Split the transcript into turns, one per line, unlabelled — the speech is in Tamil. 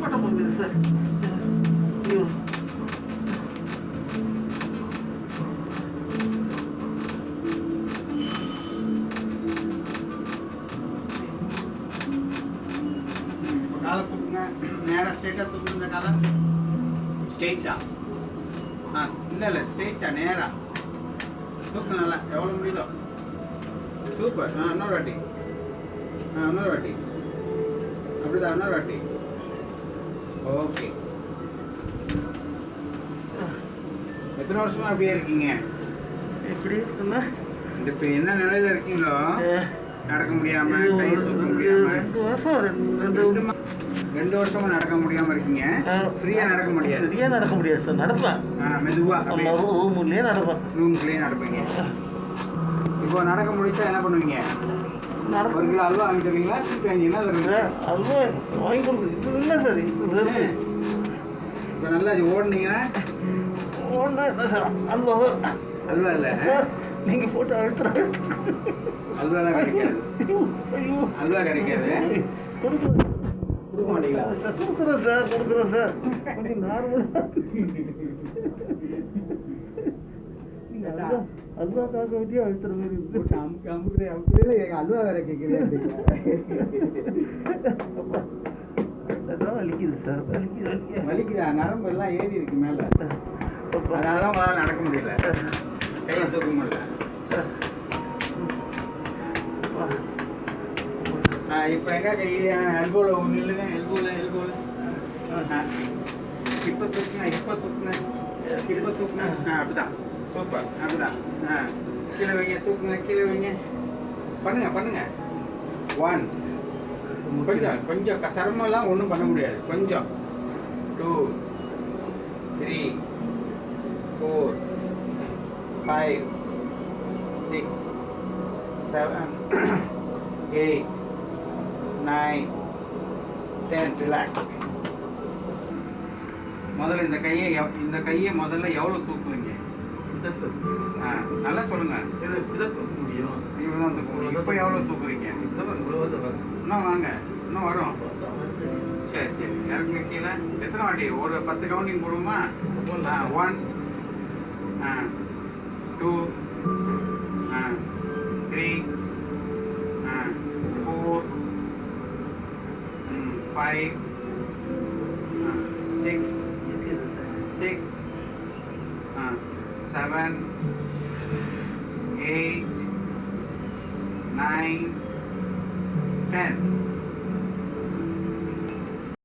பட்டம் போகுது சார். ஐயோ.
காலை தூக்குங்க. நேராக ஸ்ட்ரெயிட்டாக தூக்குங்க. இந்த காலை ஸ்ட்ரெயிட்டா. இல்லை ஸ்ட்ரெயிட்டா நேராக தூக்கு. நல்லா எவ்வளோ முடியுதோ. சூப்பர். இன்னொரு வாட்டி. இன்னொரு வாட்டி. அப்படிதான். இன்னொரு வாட்டி. ஓகே. எத்தனை வருஷமா அப்படியே இருக்கீங்க?
எப்படி இருக்குன்னா
இந்த இப்போ என்ன நிலையில இருக்கீங்களோ, நடக்க முடியாம, கை தூக்க முடியாம, 2 வருஷமா நடக்க முடியாம இருக்கீங்க. ஃப்ரீயா நடக்க முடியாது.
ஃப்ரீயா நடக்க முடியாது சார். நடப்பேன்.
மெதுவா
ரூம்லயே நடப்பேன்.
ரூம்குள்ளேயே நடப்பீங்க. இப்போ நடக்க முடிச்சா என்ன பண்ணுவீங்க? 1 கிலோ அல்வா வாங்கி தருவீங்களா? ஸ்வீட் வாங்கினா தருவீங்க?
அல்வா வாங்கி கொடுக்குது இல்லை சார்.
இப்போ நல்லா ஓடுனீங்கன்னா
ஓடனா என்ன சார்? அல்வா
அல்வா இல்லை.
நீங்கள் போட்டு அழுத்துற
அல்வாலாம் கிடைக்காது. அல்வா கிடைக்காது. கொடுக்க மாட்டீங்களா?
கொடுக்குறேன் சார். கொஞ்சம் நார்மலாக அல்வாக்காக வட்டியே அழுத்துற மாதிரி இருக்கு.
அல்வா வேற கேட்குறேன்.
அதான் வலிக்குது சார்.
வலிக்குதா? நரம்பு எல்லாம் ஏறி இருக்கு மேல. அதனால உங்களால் நடக்க முடியல. கையை தூக்க முடியல. இப்போ எங்க கை எல்போவில் நில்லுங்க. எல்போவில் இப்போ தூக்குங்க. அப்படிதான். சூப்பர். அப்படிதான். கீழே வைங்க. கீழே வைங்க. பண்ணுங்க. 1 கொஞ்சம் சிரமம்லாம் ஒன்றும் பண்ண முடியாது. கொஞ்சம் 2 3 4 5 6 7 8 9 10. ரிலாக்ஸ். முதல்ல இந்த கையை முதல்ல எவ்வளோ தூக்குவீங்க? நல்லா சொல்லுங்க.
இதை தூக்க முடியும்.
இவ்வளோதான் தூக்க முடியும். இப்போ எவ்வளோ தூக்குவீங்க? இன்னும் வாங்க. இன்னும் வரும். சரி. இறங்குங்க கீழே. எத்தனை வாட்டி? ஒரு 10 கவுண்டிங் போடுவோமா? 1 2 3 4 5 6 7 8 9 10.